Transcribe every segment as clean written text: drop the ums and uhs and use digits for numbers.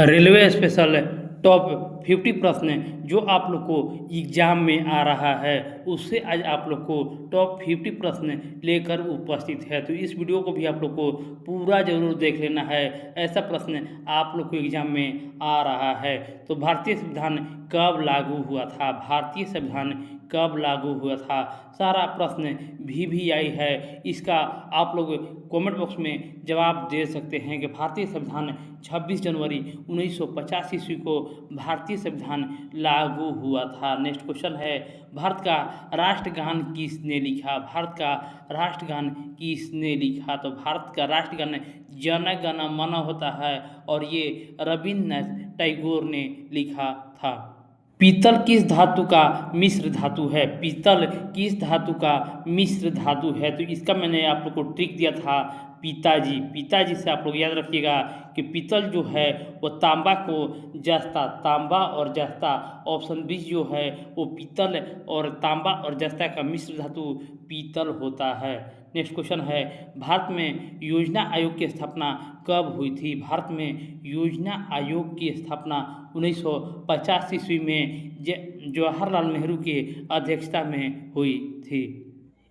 Railway special top 50 प्रश्न जो आप लोग को एग्जाम में आ रहा है उससे आज आप लोग को टॉप 50 प्रश्न लेकर उपस्थित है। तो इस वीडियो को भी आप लोग को पूरा जरूर देख लेना है। ऐसा प्रश्न आप लोग को एग्जाम में आ रहा है। तो भारतीय संविधान कब लागू हुआ था? भारतीय संविधान कब लागू हुआ था? सारा प्रश्न VVI है। इसका आप लोग कमेंट बॉक्स में जवाब दे सकते हैं कि भारतीय संविधान 26 जनवरी 1950 ईस्वी को भारतीय संविधान लागू हुआ था। नेक्स्ट क्वेश्चन है, भारत का राष्ट्रगान किसने लिखा? भारत का राष्ट्रगान किसने लिखा? तो भारत का राष्ट्रगान जन गण मन होता है और ये रविन्द्रनाथ टैगोर ने लिखा था। पीतल किस धातु का मिश्र धातु है? पीतल किस धातु का मिश्र धातु है? तो इसका मैंने आप लोग को ट्रिक दिया था पिताजी। पिताजी से आप लोग याद रखिएगा कि पीतल जो है वो तांबा को जस्ता, तांबा और जस्ता, ऑप्शन बी जो है वो पीतल और तांबा और जस्ता का मिश्र धातु पीतल होता है। नेक्स्ट क्वेश्चन है, भारत में योजना आयोग की स्थापना कब हुई थी? भारत में योजना आयोग की स्थापना 1950 ईस्वी में जवाहरलाल नेहरू की अध्यक्षता में हुई थी।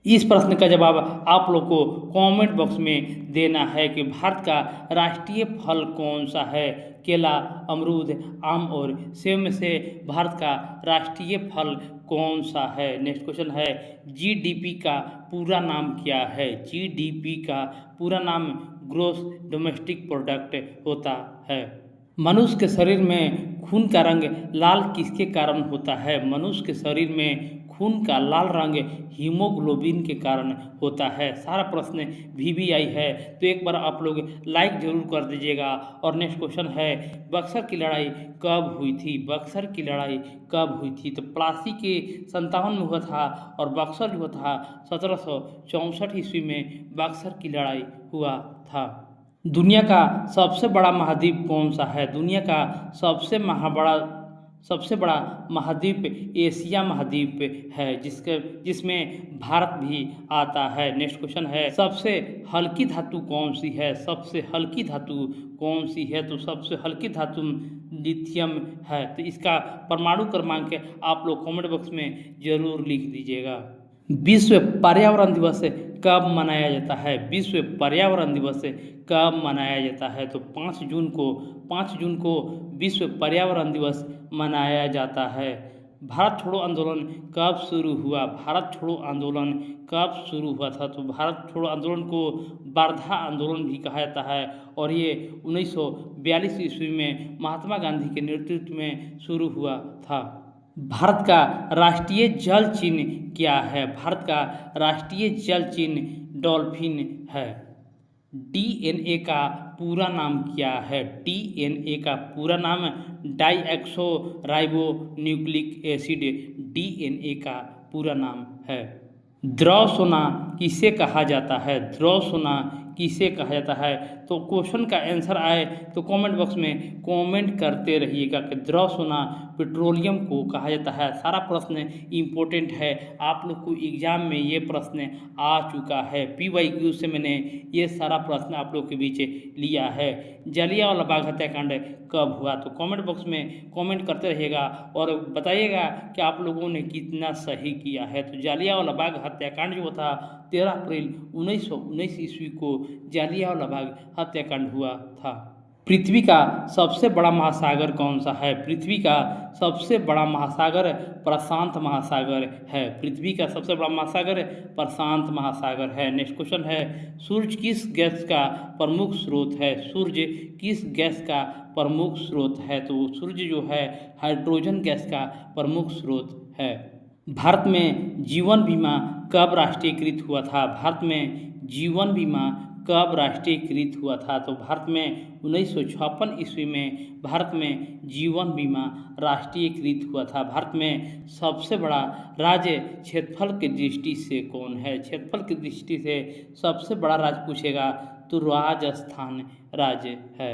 इस प्रश्न का जवाब आप लोग को कमेंट बॉक्स में देना है कि भारत का राष्ट्रीय फल कौन सा है? केला, अमरूद, आम और सेब में से भारत का राष्ट्रीय फल कौन सा है? नेक्स्ट क्वेश्चन है, GDP का पूरा नाम क्या है? GDP का पूरा नाम ग्रॉस डोमेस्टिक प्रोडक्ट होता है। मनुष्य के शरीर में खून का रंग लाल किसके कारण होता है? मनुष्य के शरीर में खून का लाल रंग हीमोग्लोबिन के कारण होता है। सारा प्रश्न VVI है, तो एक बार आप लोग लाइक जरूर कर दीजिएगा। और नेक्स्ट क्वेश्चन है, बक्सर की लड़ाई कब हुई थी? बक्सर की लड़ाई कब हुई थी? तो प्लासी के 57 में हुआ था और बक्सर हुआ था 1764 ईस्वी में बक्सर की लड़ाई हुआ था। दुनिया का सबसे बड़ा महाद्वीप कौन सा है? दुनिया का सबसे बड़ा महाद्वीप एशिया महाद्वीप है, जिसमें भारत भी आता है। नेक्स्ट क्वेश्चन है, सबसे हल्की धातु कौन सी है? सबसे हल्की धातु कौन सी है? तो सबसे हल्की धातु लिथियम है। तो इसका परमाणु क्रमांक आप लोग कमेंट बॉक्स में जरूर लिख दीजिएगा। विश्व पर्यावरण दिवस कब मनाया जाता है? विश्व पर्यावरण दिवस कब मनाया जाता है? तो 5 जून को विश्व पर्यावरण दिवस मनाया जाता है। भारत छोड़ो आंदोलन कब शुरू हुआ? भारत छोड़ो आंदोलन कब शुरू हुआ था? तो भारत छोड़ो आंदोलन को वार्धा आंदोलन भी कहा जाता है और ये 1942 ईस्वी में महात्मा गांधी के नेतृत्व में शुरू हुआ था। भारत का राष्ट्रीय जल चिन्ह क्या है? भारत का राष्ट्रीय जल चिन्ह डॉल्फिन है। DNA का पूरा नाम क्या है? DNA का पूरा नाम डाईएक्सो राइबो न्यूक्लिक एसिड DNA का पूरा नाम है। द्रव सोना किसे कहा जाता है? द्रव सोना किसे कहा जाता है? तो क्वेश्चन का आंसर आए तो कमेंट बॉक्स में कमेंट करते रहिएगा कि द्रव सोना पेट्रोलियम को कहा जाता है। सारा प्रश्न इम्पोर्टेंट है, आप लोग को एग्जाम में ये प्रश्न आ चुका है। PYQ से मैंने ये सारा प्रश्न आप लोग के बीच लिया है। जलियांवाला बाग हत्याकांड कब हुआ? तो कमेंट बॉक्स में कमेंट करते रहिएगा और बताइएगा कि आप लोगों ने कितना सही किया है। तो जलियांवाला बाग हत्याकांड जो था 13 अप्रैल 1919 ईस्वी को जलियांवाला बाग हत्याकांड हुआ था। पृथ्वी का सबसे बड़ा महासागर कौन सा है? पृथ्वी का सबसे बड़ा महासागर प्रशांत महासागर है। पृथ्वी का सबसे बड़ा महासागर प्रशांत महासागर है। नेक्स्ट क्वेश्चन है, सूर्य किस गैस का प्रमुख स्रोत है? सूर्य किस गैस का प्रमुख स्रोत है? तो सूर्य जो है हाइड्रोजन गैस का प्रमुख स्रोत है। भारत में जीवन बीमा कब राष्ट्रीयकृत हुआ था? भारत में जीवन बीमा कब राष्ट्रीयकृत हुआ था? तो भारत में 1956 ईस्वी में भारत में जीवन बीमा राष्ट्रीयकृत हुआ था। भारत में सबसे बड़ा राज्य क्षेत्रफल की दृष्टि से कौन है? क्षेत्रफल की दृष्टि से सबसे बड़ा राज्य पूछेगा तो राजस्थान राज्य है।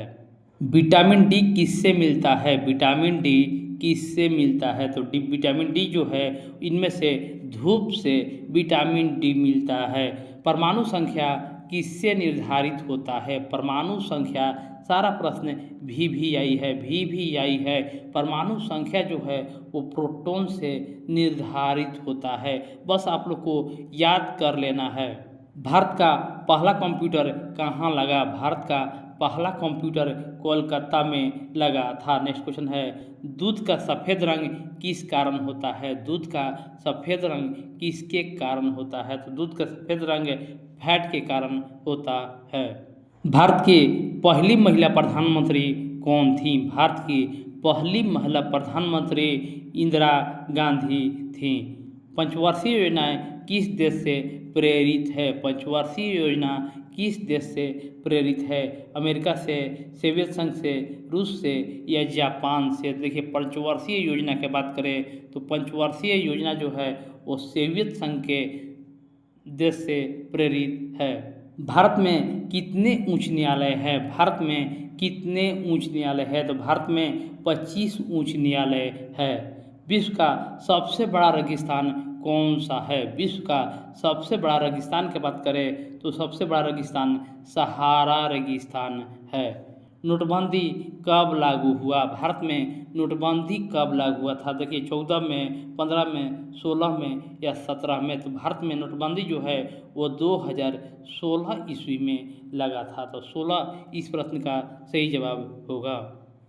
विटामिन डी किससे मिलता है? विटामिन डी किससे मिलता है? तो विटामिन डी जो है इनमें से धूप से विटामिन डी मिलता है। परमाणु संख्या किससे निर्धारित होता है? परमाणु संख्या सारा प्रश्न VVI है। VVI है परमाणु संख्या जो है वो प्रोटॉन से निर्धारित होता है। बस आप लोग को याद कर लेना है। भारत का पहला कंप्यूटर कहाँ लगा? भारत का पहला कंप्यूटर कोलकाता में लगा था। नेक्स्ट क्वेश्चन है, दूध का सफ़ेद रंग किस कारण होता है? दूध का सफ़ेद रंग किसके कारण होता है? तो दूध का सफ़ेद रंग फैट के कारण होता है। भारत की पहली महिला प्रधानमंत्री कौन थी? भारत की पहली महिला प्रधानमंत्री इंदिरा गांधी थी। पंचवर्षीय योजनाएं किस देश से प्रेरित है? पंचवर्षीय योजना किस देश से प्रेरित है? अमेरिका से, सोवियत संघ से, रूस से या जापान से? देखिए, पंचवर्षीय योजना की बात करें तो पंचवर्षीय योजना जो है वो सोवियत संघ के देश से प्रेरित है। भारत में कितने उच्च न्यायालय है? भारत में कितने उच्च न्यायालय है? तो भारत में 25 उच्च न्यायालय है। विश्व का सबसे बड़ा रेगिस्तान कौन सा है? विश्व का सबसे बड़ा रेगिस्तान की बात करें तो सबसे बड़ा रेगिस्तान सहारा रेगिस्तान है। नोटबंदी कब लागू हुआ? भारत में नोटबंदी कब लागू हुआ था? देखिए, 14 में, 15 में, 16 में या 17 में? तो भारत में नोटबंदी जो है वो 2016 ईस्वी में लगा था। तो 16 इस प्रश्न का सही जवाब होगा।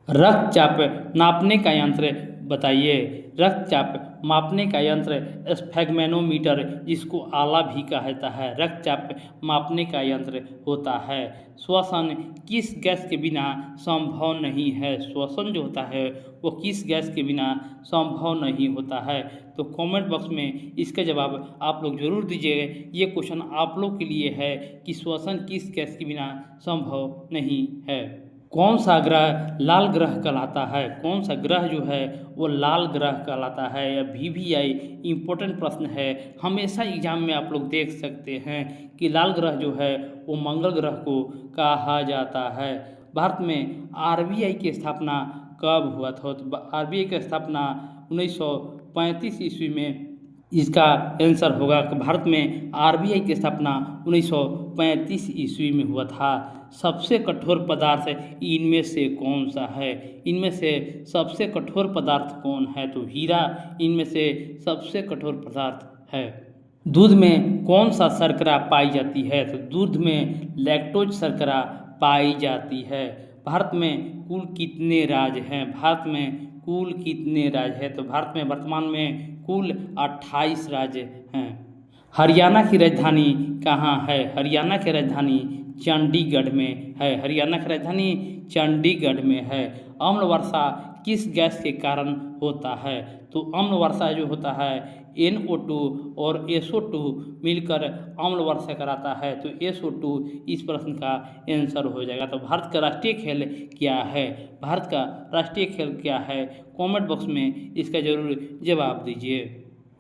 रक्तचाप नापने का यंत्र बताइए। रक्तचाप मापने का यंत्र स्फैग्मेनोमीटर, जिसको आला भी कहा जाता है, रक्तचाप मापने का यंत्र होता है। श्वसन किस गैस के बिना संभव नहीं है? श्वसन जो होता है वो किस गैस के बिना संभव नहीं होता है? तो कमेंट बॉक्स में इसका जवाब आप लोग जरूर दीजिएगा। ये क्वेश्चन आप लोग के लिए है कि श्वसन किस गैस के बिना संभव नहीं है। कौन सा ग्रह लाल ग्रह कहलाता है? कौन सा ग्रह जो है वो लाल ग्रह कहलाता है? या VVI इम्पोर्टेंट प्रश्न है, हमेशा एग्जाम में आप लोग देख सकते हैं कि लाल ग्रह जो है वो मंगल ग्रह को कहा जाता है। भारत में RBI की स्थापना कब हुआ था? तो RBI की स्थापना 1935 ईस्वी में इसका आंसर होगा कि भारत में RBI की स्थापना 1935 ईस्वी में हुआ था। सबसे कठोर पदार्थ इनमें से कौन सा है? इनमें से सबसे कठोर पदार्थ कौन है? तो हीरा इनमें से सबसे कठोर पदार्थ है। दूध में कौन सा शर्करा पाई जाती है? तो दूध में लैक्टोज शर्करा पाई जाती है। भारत में कुल कितने राज्य हैं? भारत में कुल कितने राज्य हैं? तो भारत में वर्तमान में कुल 28 राज्य हैं। हरियाणा की राजधानी कहाँ है? हरियाणा की राजधानी चंडीगढ़ में है। हरियाणा की राजधानी चंडीगढ़ में है। अम्ल वर्षा किस गैस के कारण होता है? तो अम्ल वर्षा जो होता है NO2 और SO2 मिलकर अम्ल वर्षा कराता है। तो SO2 इस प्रश्न का आंसर हो जाएगा। तो भारत का राष्ट्रीय खेल क्या है? भारत का राष्ट्रीय खेल क्या है? कमेंट बॉक्स में इसका जरूर जवाब दीजिए।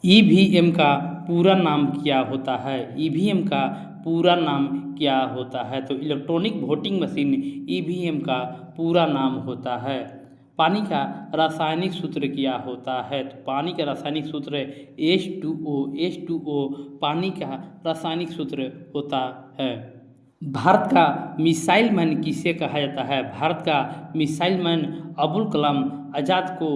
EVM का पूरा नाम क्या होता है? EVM का पूरा नाम क्या होता है? तो इलेक्ट्रॉनिक वोटिंग मशीन EVM का पूरा नाम होता है। पानी का रासायनिक सूत्र क्या होता है? तो पानी का रासायनिक सूत्र H2O पानी का रासायनिक सूत्र होता है। भारत का मिसाइल मैन किसे कहा जाता है? भारत का मिसाइल मैन अबुल कलाम आज़ाद को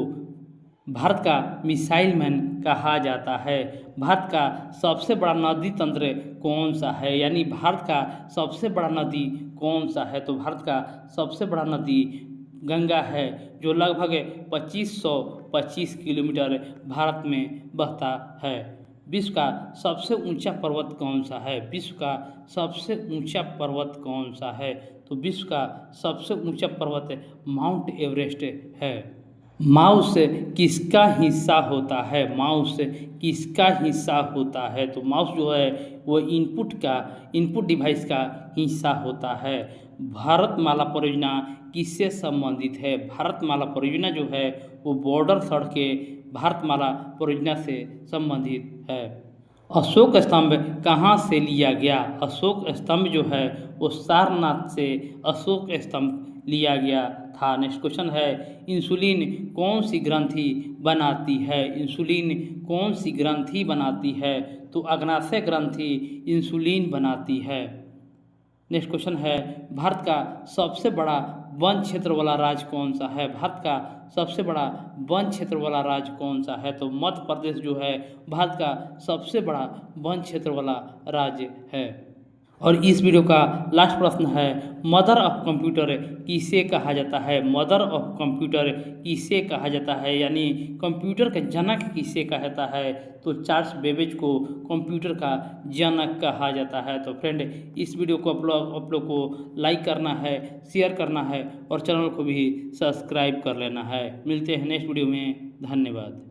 भारत का मिसाइल मैन कहा जाता है। भारत का सबसे बड़ा नदी तंत्र कौन सा है? यानी भारत का सबसे बड़ा नदी कौन सा है? तो भारत का सबसे बड़ा नदी गंगा है, जो लगभग 2525 किलोमीटर भारत में बहता है। विश्व का सबसे ऊंचा पर्वत कौन सा है? विश्व का सबसे ऊंचा पर्वत कौन सा है? तो विश्व का सबसे ऊंचा पर्वत माउंट एवरेस्ट है। माउस किसका हिस्सा होता है? माउस किसका हिस्सा होता है? तो माउस जो है वो इनपुट डिवाइस का हिस्सा होता है। भारतमाला परियोजना किससे संबंधित है? भारतमाला परियोजना जो है वो बॉर्डर सड़कें भारतमाला परियोजना से संबंधित है। अशोक स्तंभ कहाँ से लिया गया? अशोक स्तंभ जो है वो सारनाथ से अशोक स्तंभ लिया गया था। नेक्स्ट क्वेश्चन है, इंसुलिन कौन सी ग्रंथि बनाती है? इंसुलिन कौन सी ग्रंथि बनाती है? तो अग्नाशय ग्रंथि इंसुलिन बनाती है। नेक्स्ट क्वेश्चन है, भारत का सबसे बड़ा वन क्षेत्र वाला राज्य कौन सा है? भारत का सबसे बड़ा वन क्षेत्र वाला राज्य कौन सा है? तो मध्य प्रदेश जो है भारत का सबसे बड़ा वन क्षेत्र वाला राज्य है। और इस वीडियो का लास्ट प्रश्न है, मदर ऑफ कंप्यूटर किसे कहा जाता है? मदर ऑफ कंप्यूटर किसे कहा जाता है, यानी कंप्यूटर का जनक किसे कहा जाता है? तो चार्ल्स बेबेज को कंप्यूटर का जनक कहा जाता है। तो फ्रेंड, इस वीडियो को आप लोग को लाइक करना है, शेयर करना है और चैनल को भी सब्सक्राइब कर लेना है। मिलते हैं नेक्स्ट वीडियो में। धन्यवाद।